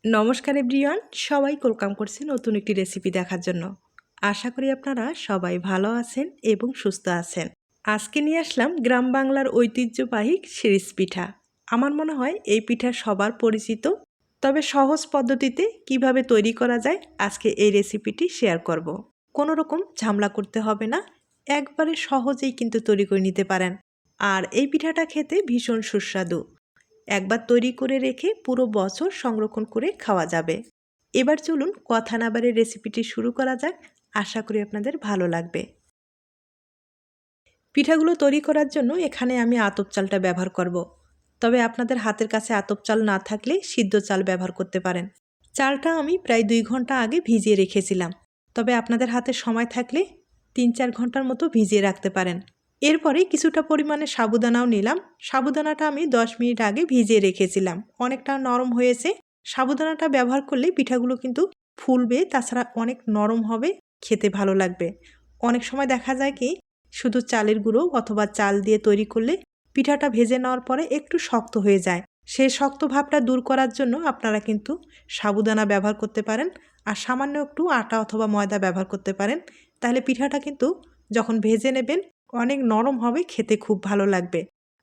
নমস্কার এভরিওয়ান, সবাই ওয়েলকাম করছি নতুন একটি রেসিপি দেখার জন্য। আশা করি আপনারা সবাই ভালো আছেন এবং সুস্থ আছেন। আজকে নিয়ে আসলাম গ্রাম বাংলার ঐতিহ্যবাহী শিরিষ পিঠা। আমার মনে হয় এই পিঠা সবার পরিচিত, তবে সহজ পদ্ধতিতে কিভাবে তৈরি করা যায় আজকে এই রেসিপিটি শেয়ার করব। কোনো রকম ঝামেলা করতে হবে না, একবারে সহজেই কিন্তু তৈরি করে নিতে পারেন। আর এই পিঠাটা খেতে ভীষণ সুস্বাদু, একবার তৈরি করে রেখে পুরো বছর সংরক্ষণ করে খাওয়া যাবে। এবার চলুন কথা না বাড়িয়ে রেসিপিটি শুরু করা যাক। আশা করি আপনাদের ভালো লাগবে। পিঠাগুলো তৈরি করার জন্য এখানে আমি আতপ চালটা ব্যবহার করব। তবে আপনাদের হাতের কাছে আতপ চাল না থাকলে সিদ্ধ চাল ব্যবহার করতে পারেন। চালটা আমি প্রায় 2 ঘন্টা আগে ভিজিয়ে রেখেছিলাম, তবে আপনাদের হাতে সময় থাকলে 3-4 ঘন্টার মতো ভিজিয়ে রাখতে পারেন। এরপরে কিছুটা পরিমাণে সাবুদানাও নিলাম। সাবুদানাটা আমি 10 মিনিট আগে ভিজিয়ে রেখেছিলাম, অনেকটা নরম হয়েছে। সাবুদানাটা ব্যবহার করলে পিঠাগুলো কিন্তু ফুলবে, তাছাড়া অনেক নরম হবে, খেতে ভালো লাগবে। অনেক সময় দেখা যায় কি শুধু চালের গুঁড়ো অথবা চাল দিয়ে তৈরি করলে পিঠাটা ভেজে নেওয়ার পরে একটু শক্ত হয়ে যায়। সেই শক্ত ভাবটা দূর করার জন্য আপনারা কিন্তু সাবুদানা ব্যবহার করতে পারেন, আর সামান্য একটু আটা অথবা ময়দা ব্যবহার করতে পারেন। তাহলে পিঠাটা কিন্তু যখন ভেজে নেবেন অনেক নরম হবে, খেতে খুব ভালো লাগবে।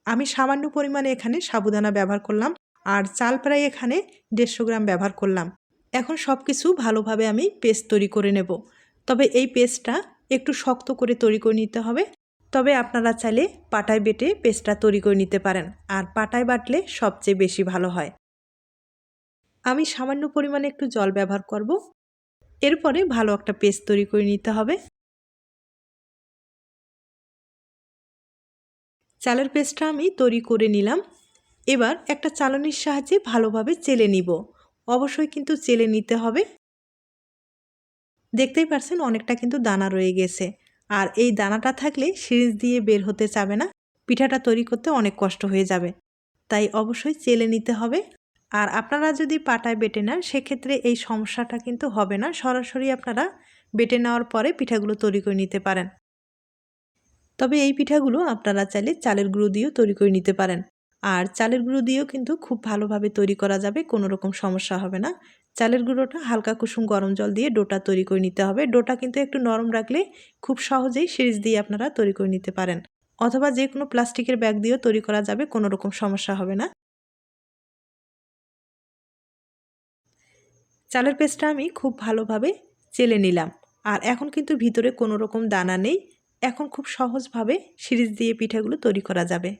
আমি সামান্য পরিমাণে এখানে সাবুদানা ব্যবহার করলাম, আর চাল প্রায় এখানে 150 গ্রাম ব্যবহার করলাম। এখন সব কিছু ভালোভাবে আমি পেস্ট তৈরি করে নেব। তবে এই পেস্টটা একটু শক্ত করে তৈরি করে নিতে হবে। তবে আপনারা চাইলে পাটায় বেটে পেস্টটা তৈরি করে নিতে পারেন, আর পাটায় বাটলে সবচেয়ে বেশি ভালো হয়। আমি সামান্য পরিমাণে একটু জল ব্যবহার করব। এরপরে ভালো একটা পেস্ট তৈরি করে নিতে হবে। চালের পেস্টটা আমি তৈরি করে নিলাম। এবার একটা চালনির সাহায্যে ভালোভাবে চেলে নিব। অবশ্যই কিন্তু চেলে নিতে হবে। দেখতেই পাচ্ছেন অনেকটা কিন্তু দানা রয়ে গেছে, আর এই দানাটা থাকলে সিরিঞ্জ দিয়ে বের হতে চাবে না, পিঠাটা তৈরি করতে অনেক কষ্ট হয়ে যাবে। তাই অবশ্যই চেলে নিতে হবে। আর আপনারা যদি পাটায় বেটে নেন সেক্ষেত্রে এই সমস্যাটা কিন্তু হবে না, সরাসরি আপনারা বেটে নেওয়ার পরে পিঠাগুলো তৈরি করে নিতে পারেন। তবে এই পিঠাগুলো আপনারা চাইলে চালের গুঁড়ো দিয়েও তৈরি করে নিতে পারেন, আর চালের গুঁড়ো দিয়েও কিন্তু খুব ভালোভাবে তৈরি করা যাবে, কোনো রকম সমস্যা হবে না। চালের গুঁড়োটা হালকা কুসুম গরম জল দিয়ে ডোটা তৈরি করে নিতে হবে। ডোটা কিন্তু একটু নরম রাখলে খুব সহজেই সিরিজ দিয়ে আপনারা তৈরি করে নিতে পারেন, অথবা যে কোনো প্লাস্টিকের ব্যাগ দিয়েও তৈরি করা যাবে, কোনো রকম সমস্যা হবে না। চালের পেস্টটা আমি খুব ভালোভাবে চেলে নিলাম, আর এখন কিন্তু ভিতরে কোনো রকম দানা নেই। এখন খুব সহজভাবে সিরিজ দিয়ে পিঠাগুলো তৈরি করা যাবে।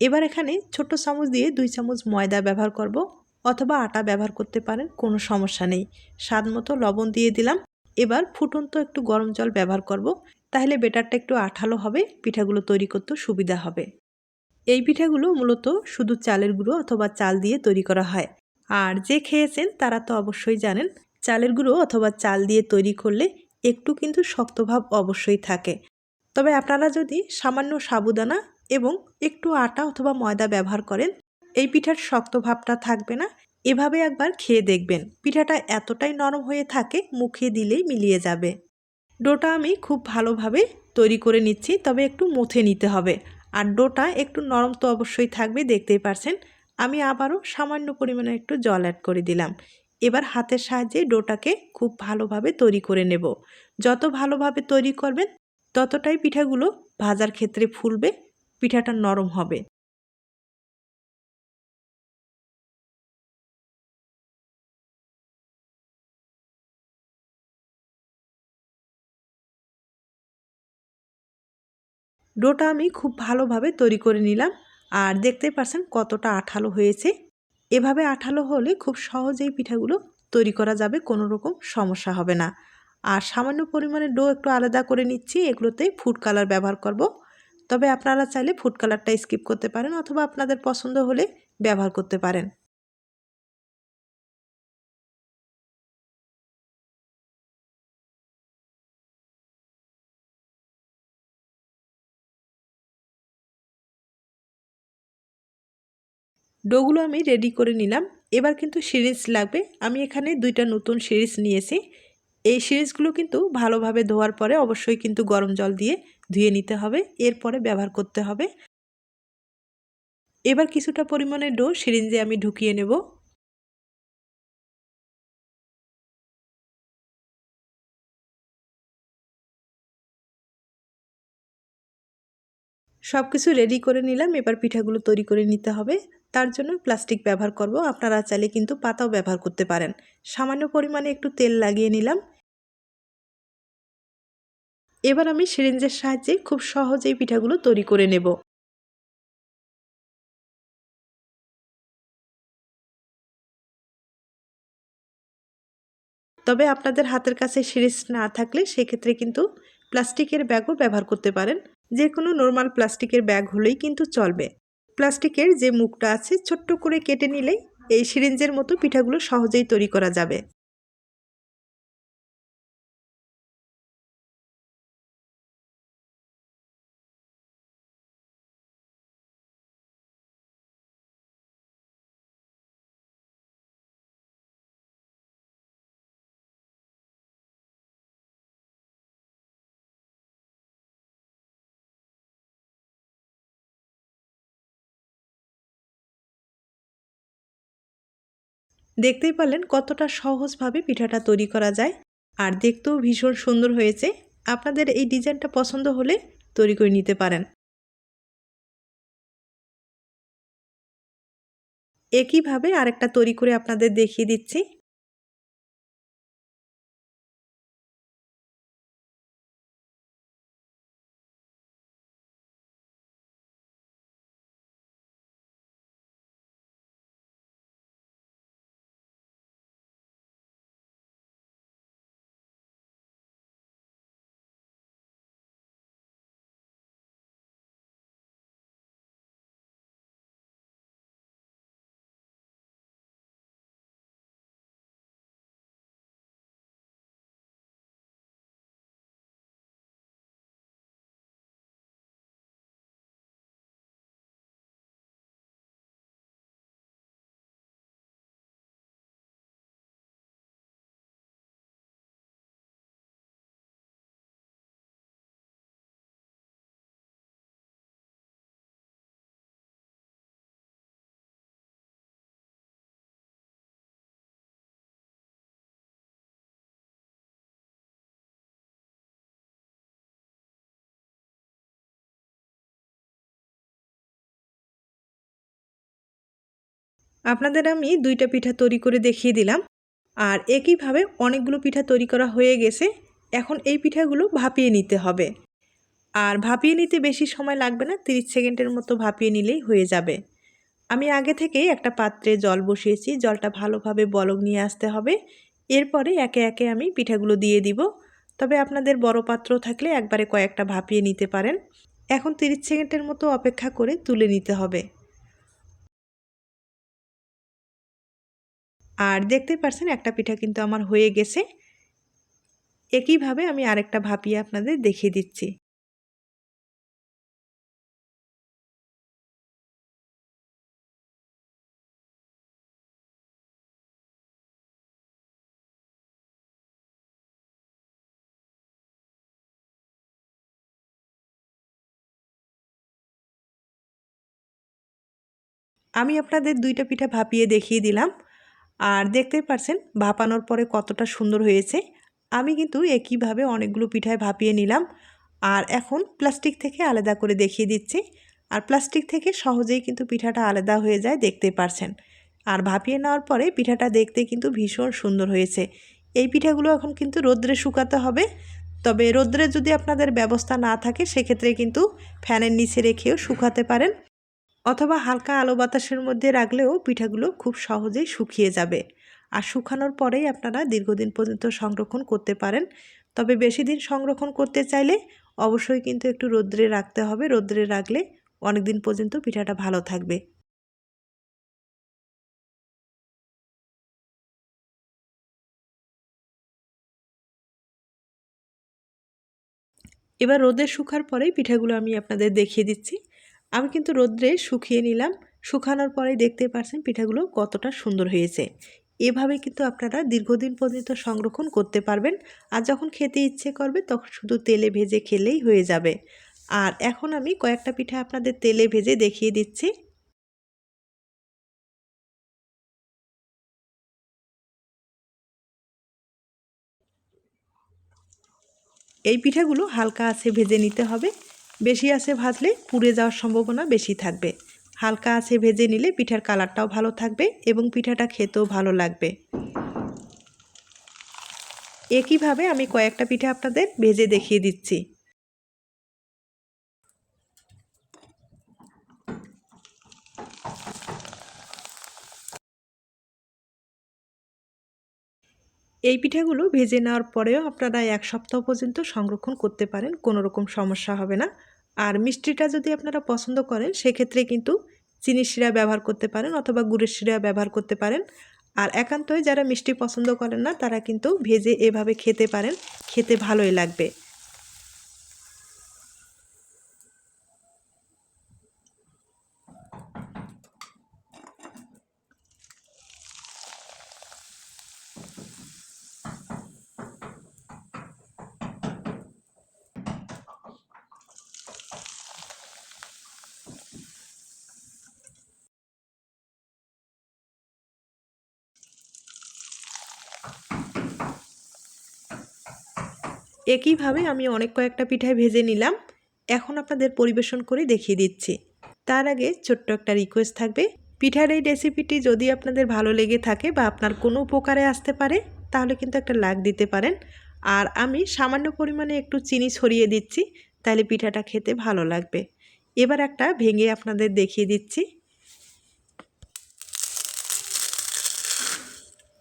এবার এখানে ছোট্ট চামচ দিয়ে 2 চামচ ময়দা ব্যবহার করব, অথবা আটা ব্যবহার করতে পারেন, কোনো সমস্যা নেই। স্বাদ মতো লবণ দিয়ে দিলাম। এবার ফুটন্ত একটু গরম জল ব্যবহার করব, তাহলে বেটারটা একটু আঠালো হবে, পিঠাগুলো তৈরি করতে সুবিধা হবে। এই পিঠাগুলো মূলত শুধু চালের গুঁড়ো অথবা চাল দিয়ে তৈরি করা হয়। আর যে খেয়েছেন তারা তো অবশ্যই জানেন, চালের গুঁড়ো অথবা চাল দিয়ে তৈরি করলে একটু কিন্তু শক্তভাব অবশ্যই থাকে। তবে আপনারা যদি সামান্য সাবুদানা এবং একটু আটা অথবা ময়দা ব্যবহার করেন, এই পিঠার শক্ত ভাবটা থাকবে না। এভাবে একবার খেয়ে দেখবেন, পিঠাটা এতটাই নরম হয়ে থাকে মুখে দিলেই মিলিয়ে যাবে। ডোটা আমি খুব ভালোভাবে তৈরি করে নিচ্ছি, তবে একটু মুথে নিতে হবে। আর ডোটা একটু নরম তো অবশ্যই থাকবে, দেখতেই পারছেন। আমি আবারও সামান্য পরিমাণে একটু জল অ্যাড করে দিলাম। এবার হাতের সাহায্যে ডোটাকে খুব ভালোভাবে তৈরি করে নেব। যত ভালোভাবে তৈরি করবেন ততটাই পিঠাগুলো ভাজার ক্ষেত্রে ফুলবে, পিঠাটা নরম হবে। ডোটা আমি খুব ভালোভাবে তৈরি করে নিলাম, আর দেখতেই পাচ্ছেন কতটা আঠালো হয়েছে। এভাবে আঠালো হলে খুব সহজেই পিঠাগুলো তৈরি করা যাবে, কোনো রকম সমস্যা হবে না। আর সামান্য পরিমাণে ডো একটু আলাদা করে নিচ্ছি, এগুলোতে ফুড কালার ব্যবহার করব। তবে আপনারা চাইলে ফুড কালারটা স্কিপ করতে পারেন, অথবা আপনাদের পছন্দ হলে ব্যবহার করতে পারেন। ডোগুলো আমি রেডি করে নিলাম। এবার কিন্তু সিরিজ লাগবে। আমি এখানে 2টা নতুন সিরিজ নিয়েছি। এই সিরিজগুলো কিন্তু ভালোভাবে ধোয়ার পরে অবশ্যই কিন্তু গরম জল দিয়ে ধুয়ে নিতে হবে, এরপরে ব্যবহার করতে হবে। এবার কিছুটা পরিমাণে ডো সিরিঞ্জে আমি ঢুকিয়ে নেব। সব কিছু রেডি করে নিলাম। এবার পিঠাগুলো তৈরি করে নিতে হবে। তার জন্য প্লাস্টিক ব্যবহার করব। আপনারা চাইলে কিন্তু পাতাও ব্যবহার করতে পারেন। সামান্য পরিমাণে একটু তেল লাগিয়ে নিলাম। এবার আমি সিরিঞ্জের সাহায্যে খুব সহজেই পিঠাগুলো তৈরি করে নেব। তবে আপনাদের হাতের কাছে সিরিঞ্জ না থাকলে সেক্ষেত্রে কিন্তু প্লাস্টিকের ব্যাগও ব্যবহার করতে পারেন। যে কোনো নর্মাল প্লাস্টিকের ব্যাগ হলেই কিন্তু চলবে। প্লাস্টিকের যে মুখটা আছে ছোট্ট করে কেটে নিলেই এই সিরিঞ্জের মতো পিঠাগুলো সহজেই তৈরি করা যাবে। দেখতেই পারলেন কতটা সহজভাবে পিঠাটা তৈরি করা যায়, আর দেখতেও ভীষণ সুন্দর হয়েছে। আপনাদের এই ডিজাইনটা পছন্দ হলে তৈরি করে নিতে পারেন। একইভাবে আরেকটা তৈরি করে আপনাদের দেখিয়ে দিচ্ছি। আপনাদের আমি ২টা পিঠা তৈরি করে দেখিয়ে দিলাম। আর একইভাবে অনেকগুলো পিঠা তৈরি করা হয়ে গেছে। এখন এই পিঠাগুলো ভাপিয়ে নিতে হবে। আর ভাপিয়ে নিতে বেশি সময় লাগবে না, ৩০ সেকেন্ডের মতো ভাপিয়ে নিলেই হয়ে যাবে। আমি আগে থেকেই একটা পাত্রে জল বসিয়েছি। জলটা ভালোভাবে বলক নিয়ে আসতে হবে। এরপরে একে একে আমি পিঠাগুলো দিয়ে দিব। তবে আপনাদের বড় পাত্র থাকলে একবারে কয়েকটা ভাপিয়ে নিতে পারেন। এখন ৩০ সেকেন্ডের মতো অপেক্ষা করে তুলে নিতে হবে। আর দেখতেই পারছেন একটা পিঠা কিন্তু আমার হয়ে গেছে। একইভাবে আমি আরেকটা ভাপিয়ে আপনাদের দেখিয়ে দিচ্ছি। আমি আপনাদের ২টা পিঠা ভাপিয়ে দেখিয়ে দিলাম। আর দেখতেই পারছেন ভাপানোর পরে কতটা সুন্দর হয়েছে। আমি কিন্তু একইভাবে অনেকগুলো পিঠায় ভাপিয়ে নিলাম। আর এখন প্লাস্টিক থেকে আলাদা করে দেখিয়ে দিচ্ছি। আর প্লাস্টিক থেকে সহজেই কিন্তু পিঠাটা আলাদা হয়ে যায়, দেখতেই পারছেন। আর ভাপিয়ে নেওয়ার পরে পিঠাটা দেখতে কিন্তু ভীষণ সুন্দর হয়েছে। এই পিঠাগুলো এখন কিন্তু রোদ্রে শুকাতে হবে। তবে রোদ্রে যদি আপনাদের ব্যবস্থা না থাকে সেক্ষেত্রে কিন্তু ফ্যানের নিচে রেখেও শুকাতে পারেন, অথবা হালকা আলো বাতাসের মধ্যে রাখলেও পিঠাগুলো খুব সহজেই শুকিয়ে যাবে। আর শুকানোর পরেই আপনারা দীর্ঘদিন পর্যন্ত সংরক্ষণ করতে পারেন। তবে বেশি দিন সংরক্ষণ করতে চাইলে অবশ্যই কিন্তু একটু রোদ্রে রাখতে হবে। রোদ্রে রাখলে অনেক দিন পর্যন্ত পিঠাটা ভালো থাকবে। এবার রোদে শুকার পরেই পিঠাগুলো আমি আপনাদের দেখিয়ে দিচ্ছি। আমি কিন্তু রোদ্রে শুকিয়ে নিলাম। শুকানোর পরেই দেখতে পাচ্ছেন পিঠাগুলো কতটা সুন্দর হয়েছে। এভাবে কিন্তু আপনারা দীর্ঘদিন পর্যন্ত সংরক্ষণ করতে পারবেন। আর যখন খেতে ইচ্ছে করবে তখন শুধু তেলে ভেজে খেলেই হয়ে যাবে। আর এখন আমি কয়েকটা পিঠা আপনাদের তেলে ভেজে দেখিয়ে দিচ্ছি। এই পিঠাগুলো হালকা আঁচে ভেজে নিতে হবে। বেশি আঁচে ভাজলে পুড়ে যাওয়ার সম্ভাবনা বেশি থাকবে। হালকা আঁচে ভেজে নিলে পিঠার কালারটাও ভালো থাকবে এবং পিঠাটা খেতেও ভালো লাগবে। একইভাবে আমি কয়েকটা পিঠা আপনাদের ভেজে দেখিয়ে দিচ্ছি। এই পিঠাগুলো ভেজে নেওয়ার পরেও আপনারা 1 সপ্তাহ পর্যন্ত সংরক্ষণ করতে পারেন, কোনো রকম সমস্যা হবে না। আর মিষ্টিটা যদি আপনারা পছন্দ করেন সেক্ষেত্রে কিন্তু চিনির শিরা ব্যবহার করতে পারেন অথবা গুড়ের শিরা ব্যবহার করতে পারেন। আর একান্তই যারা মিষ্টি পছন্দ করেন না তারা কিন্তু ভেজে এভাবে খেতে পারেন, খেতে ভালোই লাগবে। একইভাবে আমি অনেক কয়েকটা পিঠাই ভেজে নিলাম। এখন আপনাদের পরিবেশন করে দেখিয়ে দিচ্ছি। তার আগে ছোট্ট একটা রিকোয়েস্ট থাকবে, পিঠার এই রেসিপিটি যদি আপনাদের ভালো লেগে থাকে বা আপনার কোনো উপকারে আসতে পারে তাহলে কিন্তু একটা লাইক দিতে পারেন। আর আমি সামান্য পরিমাণে একটু চিনি ছড়িয়ে দিচ্ছি, তাহলে পিঠাটা খেতে ভালো লাগবে। এবার একটা ভেঙে আপনাদের দেখিয়ে দিচ্ছি।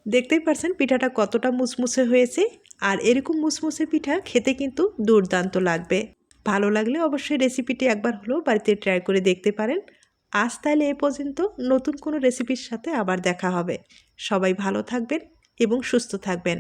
দেখতেই পারছেন পিঠাটা কতটা মুচমুচে হয়েছে। আর এরকম মুচমুচে পিঠা খেতে কিন্তু দুর্দান্ত লাগবে। ভালো লাগলে অবশ্যই রেসিপিটি একবার হলেও বাড়িতে ট্রাই করে দেখতে পারেন। আজ তাহলে এ পর্যন্ত, নতুন কোনো রেসিপির সাথে আবার দেখা হবে। সবাই ভালো থাকবেন এবং সুস্থ থাকবেন।